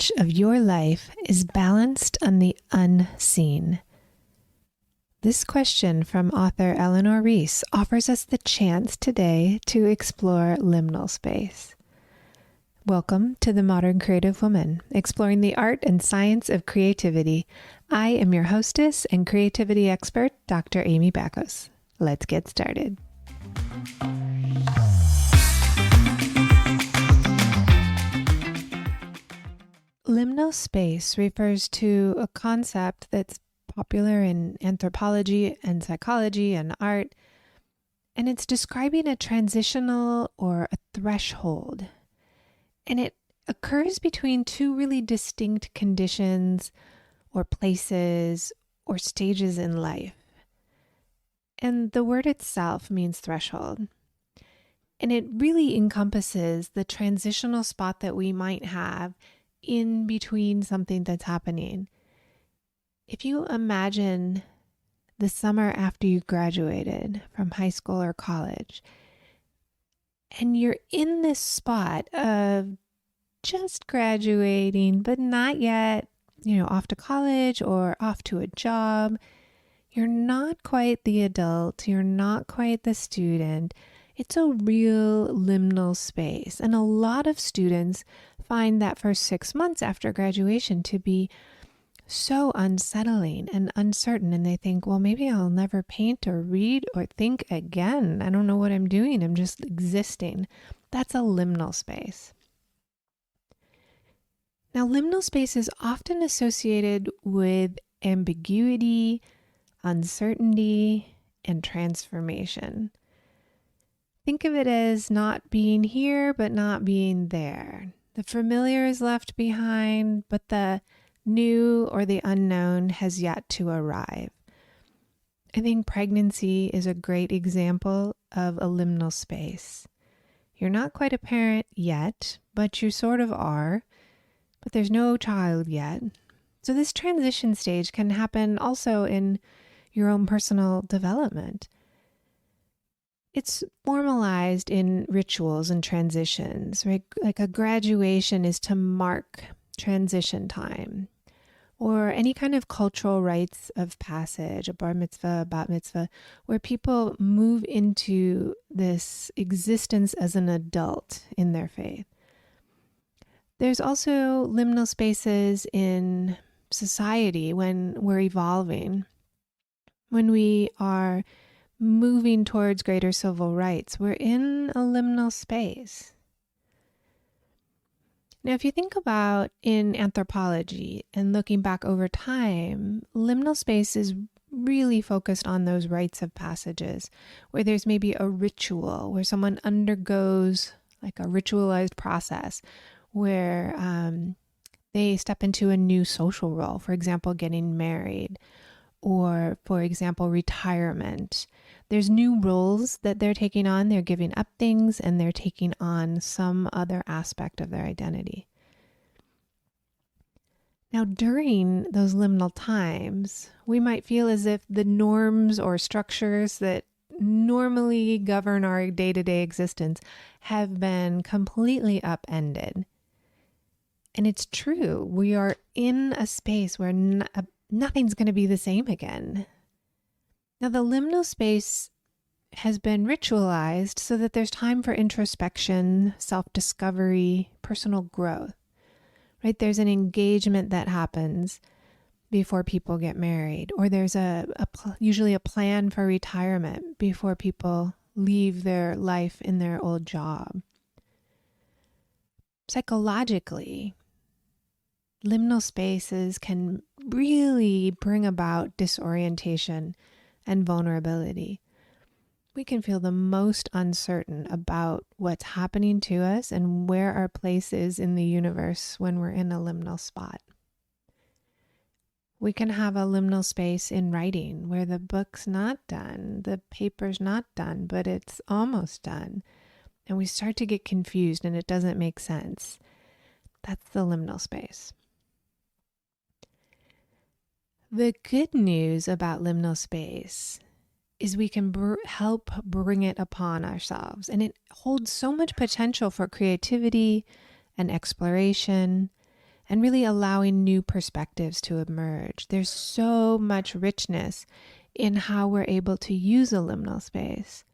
much of your life is balanced on the unseen? This question from author Eleanor Reese offers us the chance today to explore liminal space. Welcome to The Modern Creative Woman, exploring the art and science of creativity. I am your hostess and creativity expert, Dr. Amy Bacos. Let's get started. Liminal space refers to a concept that's popular in anthropology and psychology and art, and it's describing a transitional or a threshold. And it occurs between two really distinct conditions or places or stages in life. And the word itself means threshold. And it really encompasses the transitional spot that we might have in between something that's happening. If you imagine the summer after you graduated from high school or college, and you're in this spot of just graduating, but not yet, off to college or off to a job. You're not quite the adult. You're not quite the student. It's a real liminal space. And a lot of students find that first 6 months after graduation to be so unsettling and uncertain. And they think, well, maybe I'll never paint or read or think again. I don't know what I'm doing. I'm just existing. That's a liminal space. Now, liminal space is often associated with ambiguity, uncertainty, and transformation. Think of it as not being here, but not being there. The familiar is left behind, but the new or the unknown has yet to arrive. I think pregnancy is a great example of a liminal space. You're not quite a parent yet, but you sort of are, but there's no child yet. So this transition stage can happen also in your own personal development. It's formalized in rituals and transitions, right? Like a graduation is to mark transition time, or any kind of cultural rites of passage, a bar mitzvah, a bat mitzvah, where people move into this existence as an adult in their faith. There's also liminal spaces in society when we're evolving, when we are moving towards greater civil rights. We're in a liminal space. Now, if you think about in anthropology and looking back over time, liminal space is really focused on those rites of passages where there's maybe a ritual, where someone undergoes like a ritualized process where they step into a new social role, for example, getting married, or for example, retirement. There's new roles that they're taking on. They're giving up things and they're taking on some other aspect of their identity. Now, during those liminal times, we might feel as if the norms or structures that normally govern our day-to-day existence have been completely upended. And it's true. We are in a space where nothing's going to be the same again. Now, the liminal space has been ritualized so that there's time for introspection, self-discovery, personal growth, right? There's an engagement that happens before people get married, or there's usually a plan for retirement before people leave their life in their old job. Psychologically, liminal spaces can really bring about disorientation and vulnerability. We can feel the most uncertain about what's happening to us and where our place is in the universe when we're in a liminal spot. We can have a liminal space in writing where the book's not done, the paper's not done, but it's almost done. And we start to get confused and it doesn't make sense. That's the liminal space. The good news about liminal space is we can help bring it upon ourselves. And it holds so much potential for creativity and exploration and really allowing new perspectives to emerge. There's so much richness in how we're able to use a liminal space.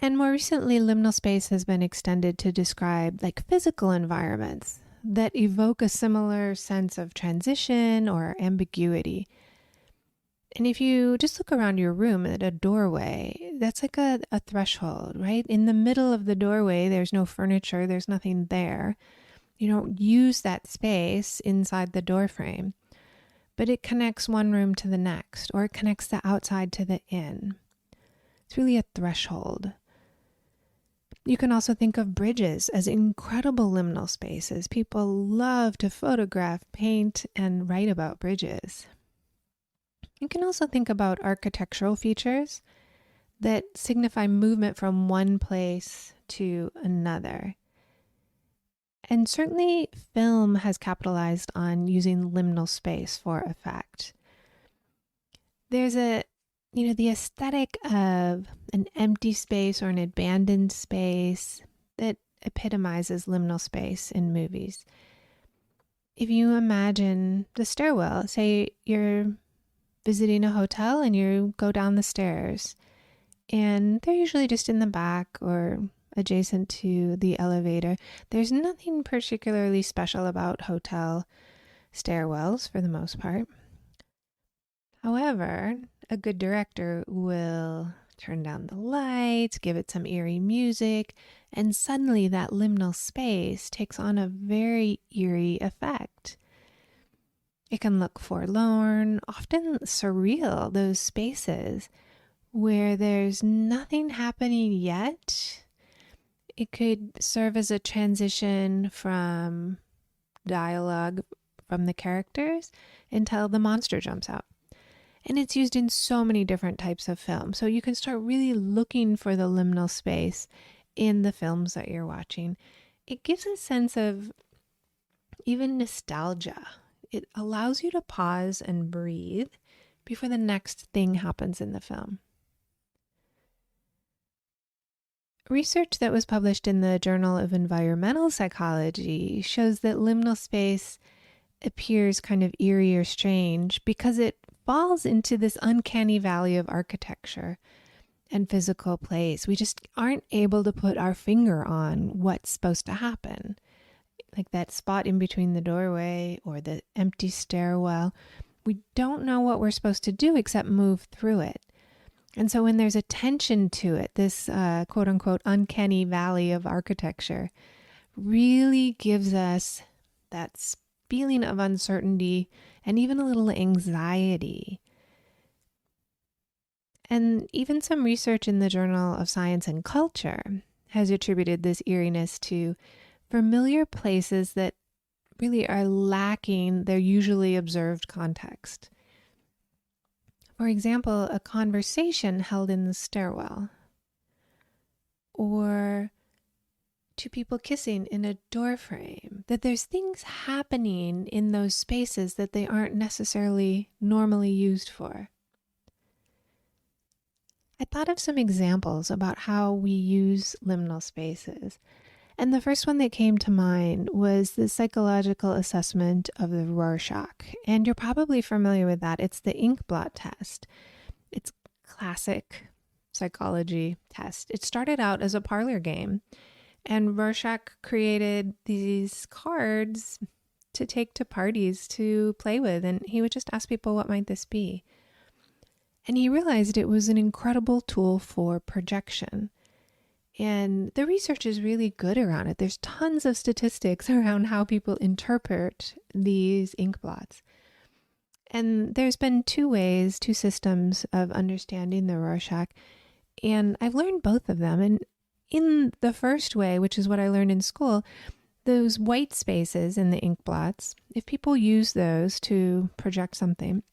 And more recently, liminal space has been extended to describe like physical environments that evoke a similar sense of transition or ambiguity. And if you just look around your room at a doorway, that's like a threshold, right? In the middle of the doorway, there's no furniture, there's nothing there. You don't use that space inside the door frame, but it connects one room to the next, or it connects the outside to the in. It's really a threshold. You can also think of bridges as incredible liminal spaces. People love to photograph, paint, and write about bridges. You can also think about architectural features that signify movement from one place to another. And certainly film has capitalized on using liminal space for effect. There's the aesthetic of an empty space or an abandoned space that epitomizes liminal space in movies. If you imagine the stairwell, say you're visiting a hotel and you go down the stairs, and they're usually just in the back or adjacent to the elevator. There's nothing particularly special about hotel stairwells for the most part. However, a good director will turn down the lights, give it some eerie music, and suddenly that liminal space takes on a very eerie effect. It can look forlorn, often surreal, those spaces where there's nothing happening yet. It could serve as a transition from dialogue from the characters until the monster jumps out. And it's used in so many different types of film. So you can start really looking for the liminal space in the films that you're watching. It gives a sense of even nostalgia. It allows you to pause and breathe before the next thing happens in the film. Research that was published in the Journal of Environmental Psychology shows that liminal space appears kind of eerie or strange because it falls into this uncanny valley of architecture and physical place. We just aren't able to put our finger on what's supposed to happen. Like that spot in between the doorway or the empty stairwell. We don't know what we're supposed to do except move through it. And so when there's a tension to it, this quote unquote uncanny valley of architecture really gives us that feeling of uncertainty and even a little anxiety. And even some research in the Journal of Science and Culture has attributed this eeriness to familiar places that really are lacking their usually observed context. For example, a conversation held in the stairwell, or two people kissing in a door frame, that there's things happening in those spaces that they aren't necessarily normally used for. I thought of some examples about how we use liminal spaces. And the first one that came to mind was the psychological assessment of the Rorschach. And you're probably familiar with that. It's the ink blot test. It's a classic psychology test. It started out as a parlor game, and Rorschach created these cards to take to parties to play with. And he would just ask people, what might this be? And he realized it was an incredible tool for projection. And the research is really good around it. There's tons of statistics around how people interpret these ink blots. And there's been two systems of understanding the Rorschach. And I've learned both of them. And in the first way, which is what I learned in school, those white spaces in the ink blots, if people use those to project something,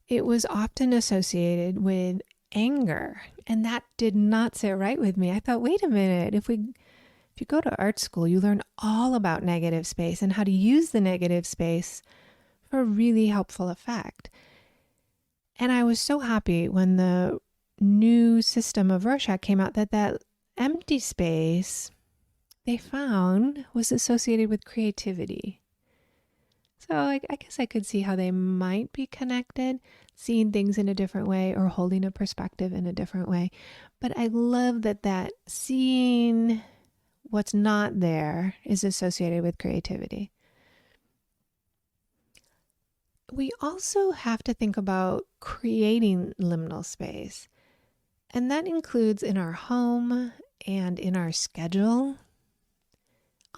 it was often associated with anger. And that did not sit right with me. I thought, wait a minute, if you go to art school, you learn all about negative space and how to use the negative space for a really helpful effect. And I was so happy when the new system of Rorschach came out that empty space they found was associated with creativity. So I guess I could see how they might be connected, seeing things in a different way or holding a perspective in a different way. But I love that seeing what's not there is associated with creativity. We also have to think about creating liminal space. And that includes in our home and in our schedule,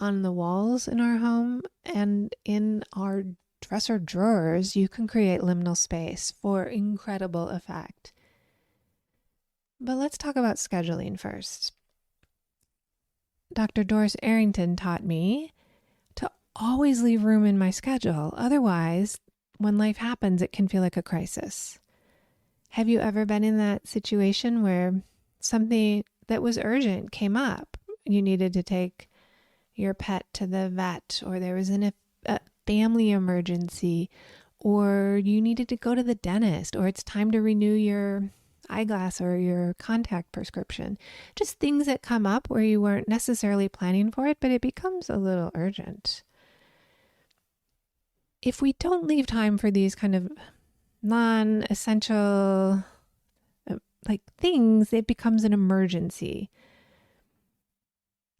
on the walls in our home, and in our dresser drawers. You can create liminal space for incredible effect. But let's talk about scheduling first. Dr. Doris Arrington taught me to always leave room in my schedule. Otherwise, when life happens, it can feel like a crisis. Have you ever been in that situation where something that was urgent came up? You needed to take your pet to the vet, or there was a family emergency, or you needed to go to the dentist, or it's time to renew your eyeglass or your contact prescription. Just things that come up where you weren't necessarily planning for it, but it becomes a little urgent. If we don't leave time for these kind of non-essential things, it becomes an emergency.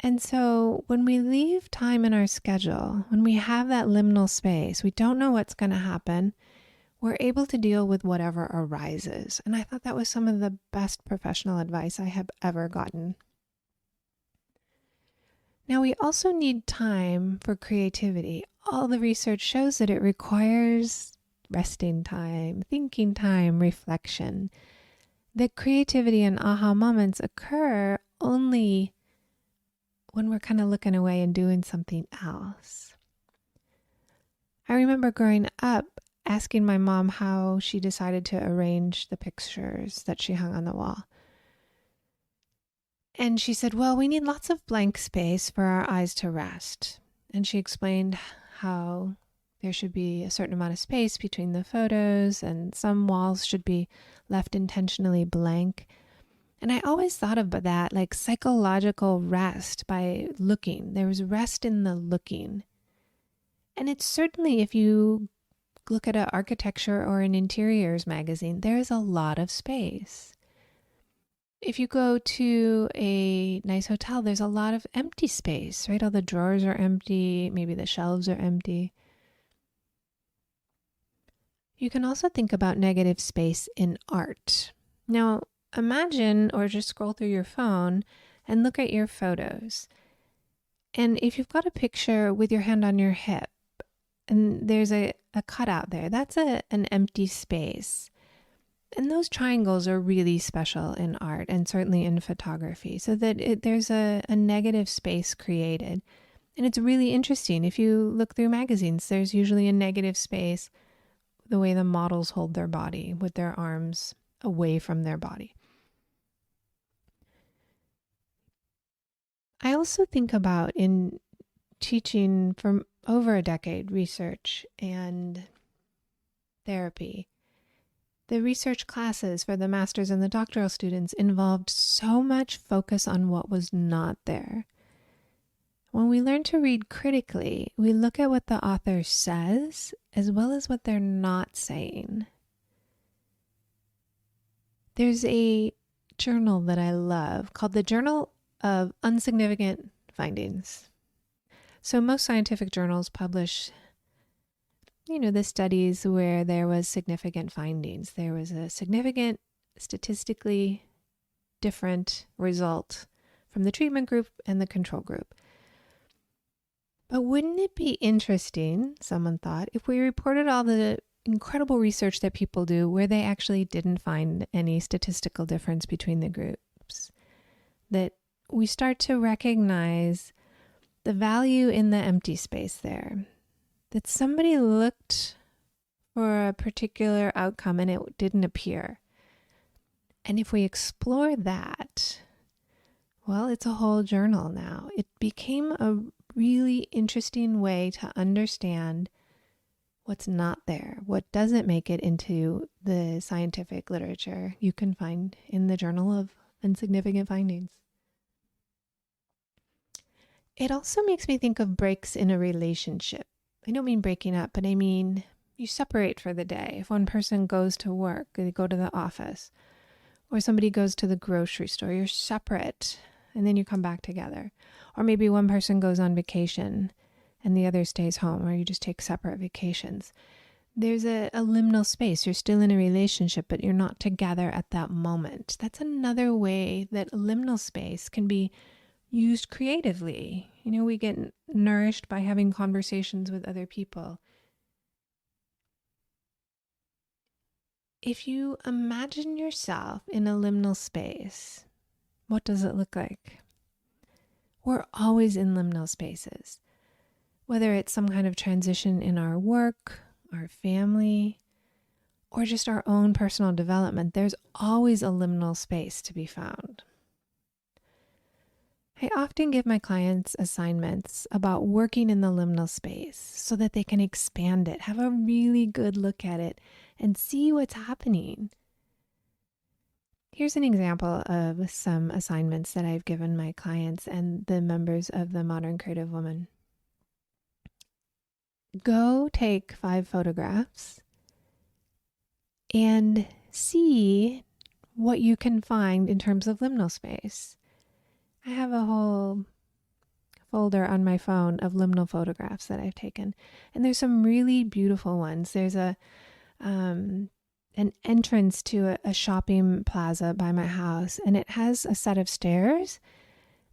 And so when we leave time in our schedule, when we have that liminal space, we don't know what's going to happen, we're able to deal with whatever arises. And I thought that was some of the best professional advice I have ever gotten. Now, we also need time for creativity. All the research shows that it requires resting time, thinking time, reflection. That creativity and aha moments occur only when we're kind of looking away and doing something else. I remember growing up asking my mom how she decided to arrange the pictures that she hung on the wall. And she said, well, we need lots of blank space for our eyes to rest. And she explained how there should be a certain amount of space between the photos, and some walls should be left intentionally blank. And I always thought of that like psychological rest by looking. There was rest in the looking. And it's certainly, if you look at an architecture or an interiors magazine, there is a lot of space. If you go to a nice hotel, there's a lot of empty space, right? All the drawers are empty, maybe the shelves are empty. You can also think about negative space in art. Now, imagine or just scroll through your phone and look at your photos. And if you've got a picture with your hand on your hip and there's a cutout there, that's an empty space. And those triangles are really special in art and certainly in photography, so that there's a negative space created. And it's really interesting. If you look through magazines, there's usually a negative space, the way the models hold their body with their arms away from their body. I also think about, in teaching for over a decade, research and therapy, the research classes for the master's and the doctoral students involved so much focus on what was not there. When we learn to read critically, we look at what the author says as well as what they're not saying. There's a journal that I love called the Journal of Insignificant Findings. So most scientific journals publish, the studies where there was significant findings. There was a significant, statistically different result from the treatment group and the control group. But wouldn't it be interesting, someone thought, if we reported all the incredible research that people do where they actually didn't find any statistical difference between the groups? That we start to recognize the value in the empty space there. That somebody looked for a particular outcome and it didn't appear. And if we explore that, well, it's a whole journal now. It became a really interesting way to understand what's not there, what doesn't make it into the scientific literature you can find in the Journal of Insignificant Findings. It also makes me think of breaks in a relationship. I don't mean breaking up, but I mean you separate for the day. If one person goes to work, they go to the office, or somebody goes to the grocery store, you're separate and then you come back together. Or maybe one person goes on vacation and the other stays home, or you just take separate vacations. There's a liminal space. You're still in a relationship, but you're not together at that moment. That's another way that liminal space can be used creatively. We get nourished by having conversations with other people. If you imagine yourself in a liminal space, what does it look like? We're always in liminal spaces, whether it's some kind of transition in our work, our family, or just our own personal development. There's always a liminal space to be found. I often give my clients assignments about working in the liminal space so that they can expand it, have a really good look at it, and see what's happening. Here's an example of some assignments that I've given my clients and the members of the Modern Creative Woman. Go take 5 photographs and see what you can find in terms of liminal space. I have a whole folder on my phone of liminal photographs that I've taken, and there's some really beautiful ones. There's an entrance to a shopping plaza by my house, and it has a set of stairs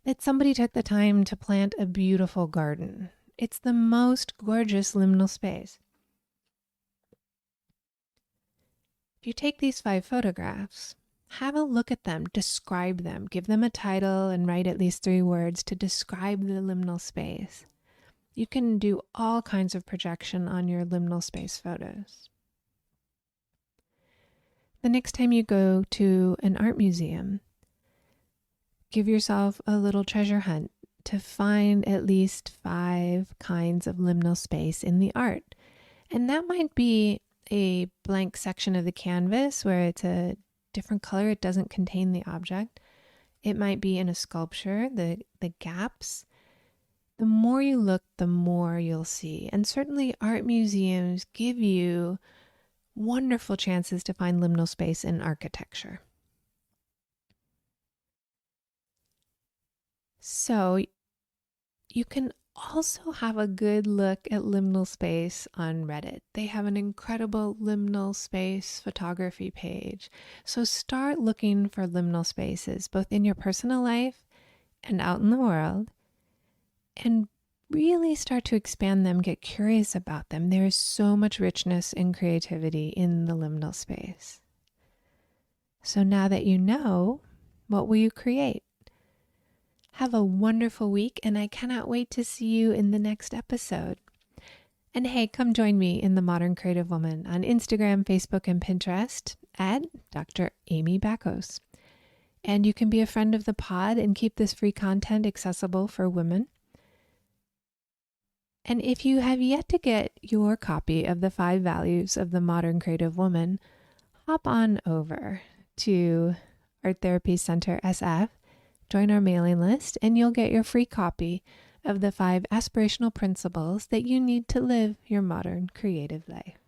that somebody took the time to plant a beautiful garden. It's the most gorgeous liminal space. If you take these 5 photographs, have a look at them, describe them, give them a title, and write at least 3 words to describe the liminal space. You can do all kinds of projection on your liminal space photos. The next time you go to an art museum, give yourself a little treasure hunt to find at least 5 kinds of liminal space in the art. And that might be a blank section of the canvas where it's a different color, it doesn't contain the object. It might be in a sculpture, the gaps. The more you look, the more you'll see. And certainly art museums give you wonderful chances to find liminal space in architecture. So you can also have a good look at liminal space on Reddit. They have an incredible liminal space photography page. So start looking for liminal spaces, both in your personal life and out in the world, and really start to expand them, get curious about them. There is so much richness and creativity in the liminal space. So now that you know, what will you create? Have a wonderful week, and I cannot wait to see you in the next episode. And hey, come join me in the Modern Creative Woman on Instagram, Facebook, and Pinterest at Dr. Amy Backos. And you can be a friend of the pod and keep this free content accessible for women. And if you have yet to get your copy of the 5 Values of the Modern Creative Woman, hop on over to Art Therapy Center SF, join our mailing list, and you'll get your free copy of the 5 aspirational principles that you need to live your modern creative life.